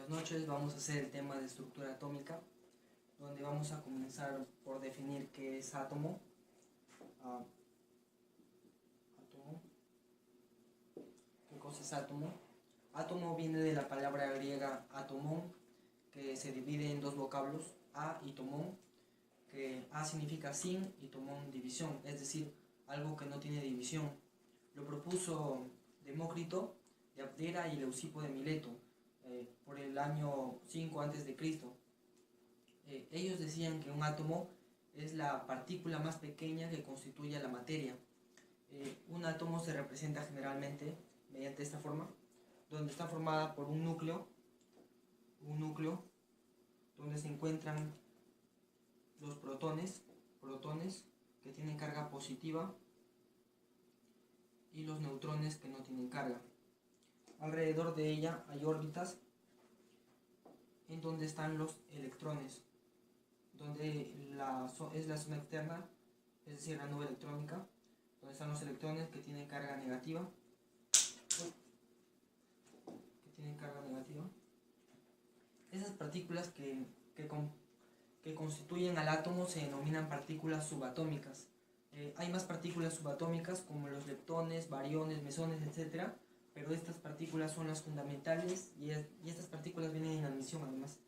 Buenas noches, vamos a hacer el tema de estructura atómica, donde vamos a comenzar por definir qué es átomo. ¿Qué cosa es átomo? Átomo viene de la palabra griega atomón, que se divide en dos vocablos, a y tomón, que a significa sin y tomón división, es decir, algo que no tiene división. Lo propuso Demócrito de Abdera y Leucipo de Mileto por el año 5 a.C. Ellos decían que un átomo es la partícula más pequeña que constituye la materia. Un átomo se representa generalmente mediante esta forma, donde está formada por un núcleo donde se encuentran los protones que tienen carga positiva y los neutrones que no tienen carga. Alrededor de ella hay órbitas en donde están los electrones, donde es la zona externa, es decir, la nube electrónica, donde están los electrones que tienen carga negativa. Esas partículas que constituyen al átomo se denominan partículas subatómicas. Hay más partículas subatómicas como los leptones, bariones, mesones, etc. Pero estas partículas son las fundamentales y estas partículas vienen en admisión además.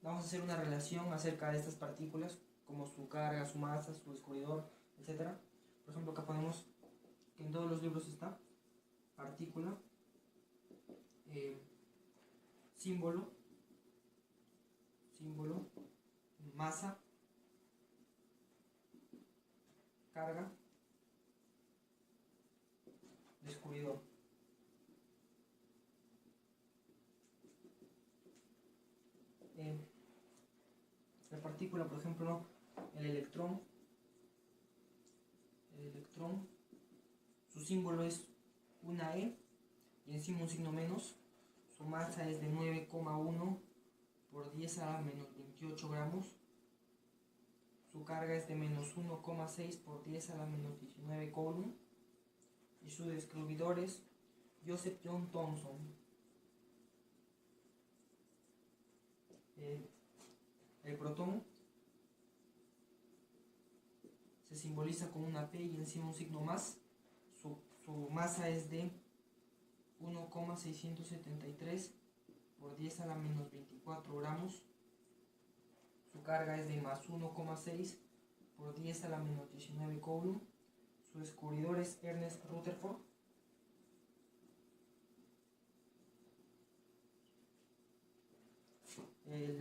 Vamos a hacer una relación acerca de estas partículas, como su carga, su masa, su descubridor, etc. Por ejemplo, acá ponemos que en todos los libros está partícula, símbolo, masa, carga, descubridor. La partícula, por ejemplo, el electrón, su símbolo es una E y encima un signo menos. Su masa es de 9,1 por 10 a la menos 28 gramos. Su carga es de menos 1,6 por 10 a la menos 19 coulomb. Y su descubridor es Joseph John Thomson. El protón se simboliza con una P y encima un signo más. Su masa es de 1,673 por 10 a la menos 24 gramos. Su carga es de más 1,6 por 10 a la menos 19 coulomb. Su descubridor es Ernest Rutherford. El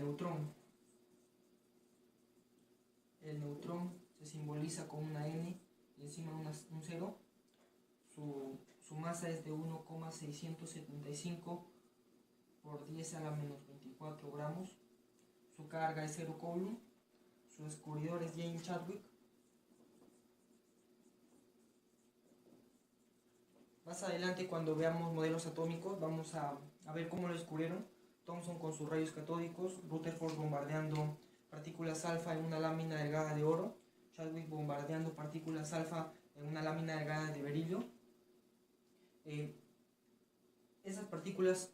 neutrón se simboliza con una N y encima un 0. Su masa es de 1,675 por 10 a la menos 24 gramos. Su carga es 0 coulomb. Su descubridor es James Chadwick. Más adelante, cuando veamos modelos atómicos, vamos a ver cómo lo descubrieron. Thomson con sus rayos catódicos, Rutherford bombardeando partículas alfa en una lámina delgada de oro, Chadwick bombardeando partículas alfa en una lámina delgada de berilio. Esas partículas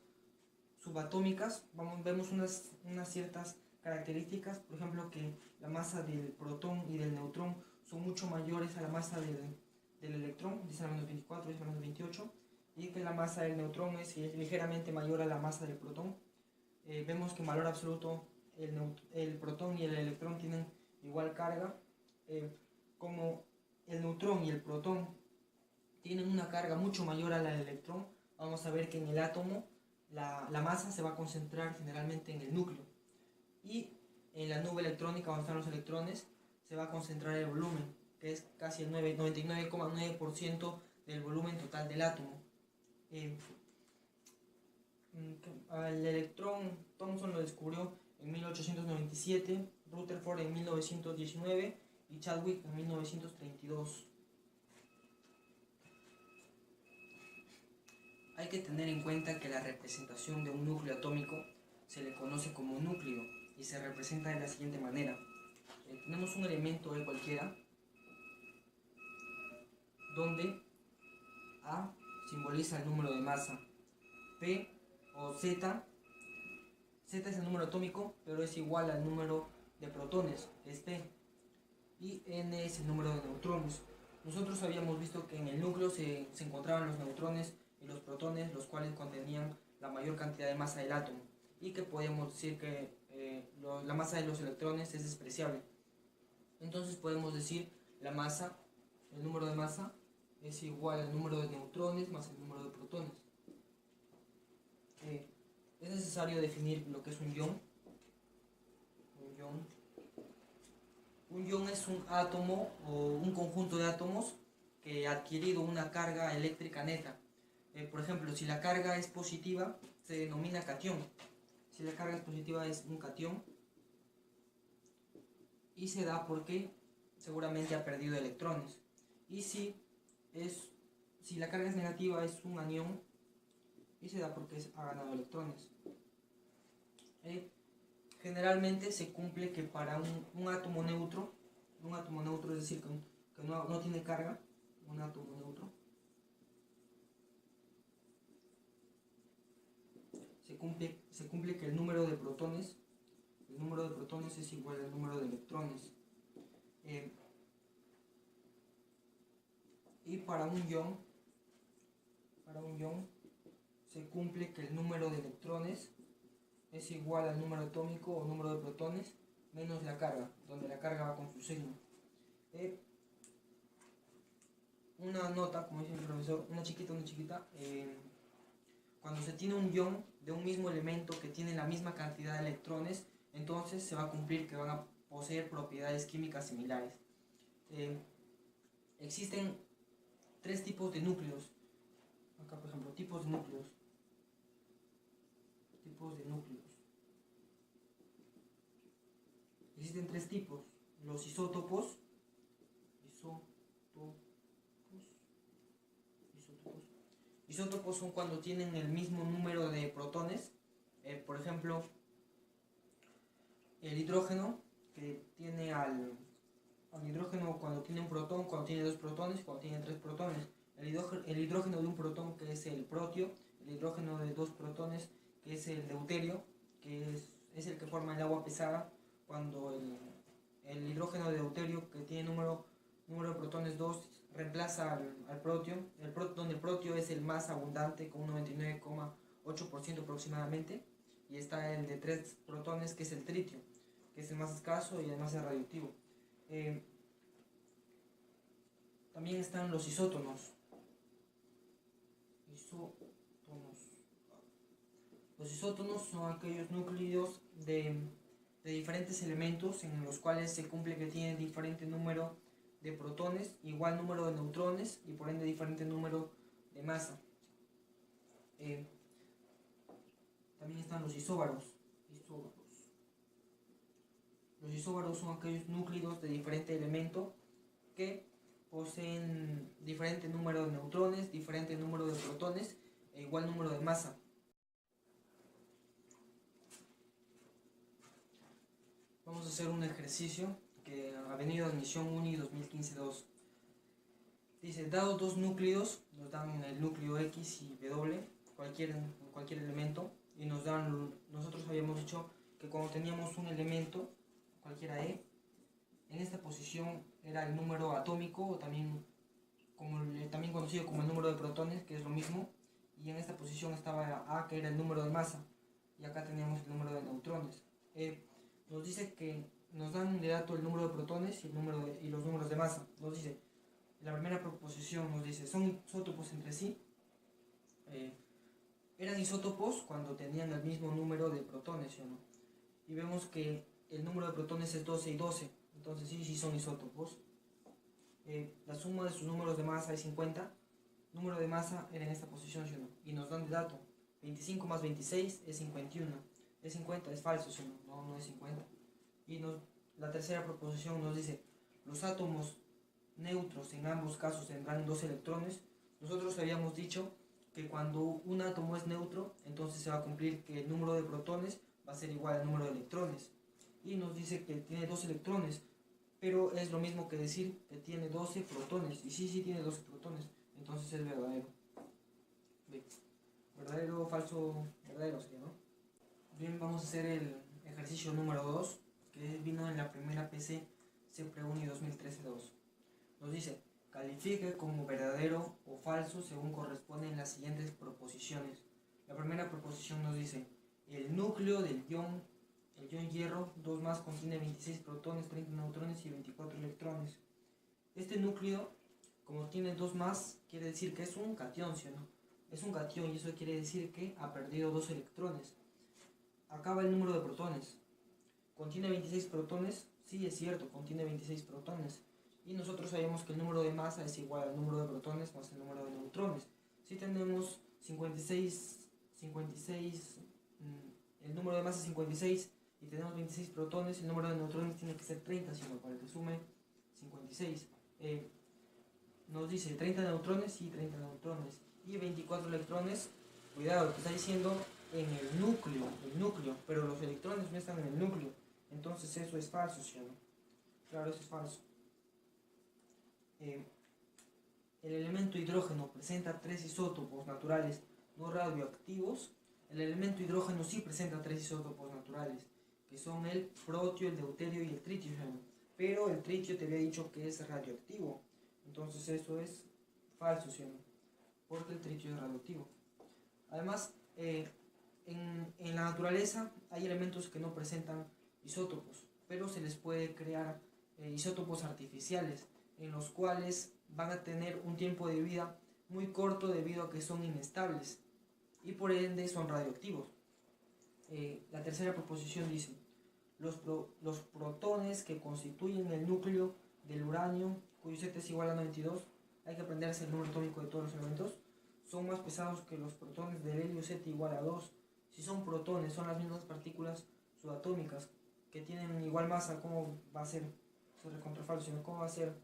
subatómicas, vemos unas ciertas características, por ejemplo que la masa del protón y del neutrón son mucho mayores a la masa del electrón, 10 a la menos 24, 10 a la menos 28, y que la masa del neutrón es ligeramente mayor a la masa del protón. Vemos que en valor absoluto el protón y el electrón tienen igual carga. Como el neutrón y el protón tienen una carga mucho mayor a la del electrón, vamos a ver que en el átomo la masa se va a concentrar generalmente en el núcleo, y en la nube electrónica, donde están los electrones, se va a concentrar el volumen, que es casi el 99,9% del volumen total del átomo. El electrón Thomson lo descubrió en 1897, Rutherford en 1919 y Chadwick en 1932. Hay que tener en cuenta que la representación de un núcleo atómico se le conoce como núcleo y se representa de la siguiente manera. Tenemos un elemento de cualquiera, donde A simboliza el número de masa, P o Z Z es el número atómico, pero es igual al número de protones, que es P. Y N es el número de neutrones. Nosotros habíamos visto que en el núcleo se encontraban los neutrones y los protones, los cuales contenían la mayor cantidad de masa del átomo. Y que podemos decir que la masa de los electrones es despreciable. Entonces podemos decir la masa, el número de masa, es igual al número de neutrones más el número de protones. Es necesario definir lo que es un ion. Un ion es un átomo o un conjunto de átomos que ha adquirido una carga eléctrica neta. Por ejemplo, si la carga es positiva, se denomina catión. Si la carga es positiva es un catión. Y se da porque seguramente ha perdido electrones. Y si la carga es negativa es un anión. Y se da porque ha ganado electrones. Generalmente se cumple que para un átomo neutro, es decir, que no tiene carga, un átomo neutro, se cumple que el número de protones es igual al número de electrones. Y para un ion se cumple que el número de electrones es igual al número atómico o número de protones menos la carga, donde la carga va con su signo. Una nota, como dice el profesor, una chiquita, cuando se tiene un ion de un mismo elemento que tiene la misma cantidad de electrones, entonces se va a cumplir que van a poseer propiedades químicas similares. Existen tres tipos de núcleos. Acá, por ejemplo, tipos de núcleos. Existen tres tipos: los isótopos. Isótopos son cuando tienen el mismo número de protones. Por ejemplo, el hidrógeno, que tiene al hidrógeno cuando tiene un protón, cuando tiene dos protones, cuando tiene tres protones. El hidrógeno de un protón, que es el protio. El hidrógeno de dos protones, que es el deuterio, que es el que forma el agua pesada. Cuando el hidrógeno de deuterio, que tiene número de protones 2, reemplaza al protio, donde el protio es el más abundante con un 99,8% aproximadamente, y está el de 3 protones, que es el tritio, que es el más escaso y además es radioactivo. También están los isótonos. Los isótonos son aquellos núcleos de diferentes elementos en los cuales se cumple que tienen diferente número de protones, igual número de neutrones y por ende diferente número de masa. También están los isóbaros. Los isóbaros son aquellos núcleos de diferente elemento que poseen diferente número de neutrones, diferente número de protones e igual número de masa. Vamos a hacer un ejercicio que ha venido admisión UNI 2015-2. Dice, dados dos núcleos, nos dan el núcleo X y W, cualquier elemento, y nosotros habíamos dicho que cuando teníamos un elemento, cualquiera E, en esta posición era el número atómico, o también conocido como el número de protones, que es lo mismo, y en esta posición estaba A, que era el número de masa, y acá teníamos el número de neutrones. Nos dice que nos dan de dato el número de protones y los números de masa. Nos dice, la primera proposición nos dice, son isótopos entre sí. Eran isótopos cuando tenían el mismo número de protones, ¿sí o no? Y vemos que el número de protones es 12 y 12, entonces sí son isótopos. La suma de sus números de masa es 50. Número de masa era en esta posición, ¿sí o no? Y nos dan de dato, 25 más 26 es 51. Es 50, es falso, ¿sí o no? No es 50. Y la tercera proposición nos dice, los átomos neutros en ambos casos tendrán 2 electrones. Nosotros habíamos dicho que cuando un átomo es neutro, entonces se va a cumplir que el número de protones va a ser igual al número de electrones. Y nos dice que tiene 2 electrones, pero es lo mismo que decir que tiene 12 protones. Y sí tiene 12 protones, entonces es verdadero. Verdadero o falso, verdadero sería, ¿no? Bien, vamos a hacer el ejercicio número 2, que vino en la primera PC CEPREUNI 2013-2. Nos dice, califique como verdadero o falso según corresponden las siguientes proposiciones. La primera proposición nos dice, el núcleo del ion hierro 2 más contiene 26 protones, 30 neutrones y 24 electrones. Este núcleo, como tiene 2 más, quiere decir que es un catión, ¿sí o no? Es un catión y eso quiere decir que ha perdido 2 electrones. Acaba el número de protones. ¿Contiene 26 protones? Sí, es cierto, contiene 26 protones. Y nosotros sabemos que el número de masa es igual al número de protones más el número de neutrones. Si tenemos 56, el número de masa es 56 y tenemos 26 protones, el número de neutrones tiene que ser 30, sino para que sume 56. Nos dice 30 neutrones y 30 neutrones. Y 24 electrones, cuidado, que está diciendo en el núcleo, pero los electrones no están en el núcleo. Entonces eso es falso, ¿sí o no? Claro, eso es falso. El elemento hidrógeno presenta 3 isótopos naturales no radioactivos. El elemento hidrógeno sí presenta 3 isótopos naturales, que son el protio, el deuterio y el tritio. Pero el tritio te había dicho que es radioactivo. Entonces eso es falso, ¿sí o no? Porque el tritio es radioactivo. Además, en la naturaleza hay elementos que no presentan isótopos, pero se les puede crear isótopos artificiales, en los cuales van a tener un tiempo de vida muy corto debido a que son inestables y por ende son radioactivos. La tercera proposición dice, los protones que constituyen el núcleo del uranio, cuyo Z es igual a 92, hay que aprenderse el número atómico de todos los elementos, son más pesados que los protones del helio Z igual a 2. Si son protones, son las mismas partículas subatómicas que tienen igual masa, ¿cómo va a ser? Eso es recontra falso, ¿no? ¿Cómo va a ser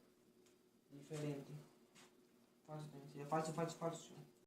diferente? Falso, falso, falso, falso.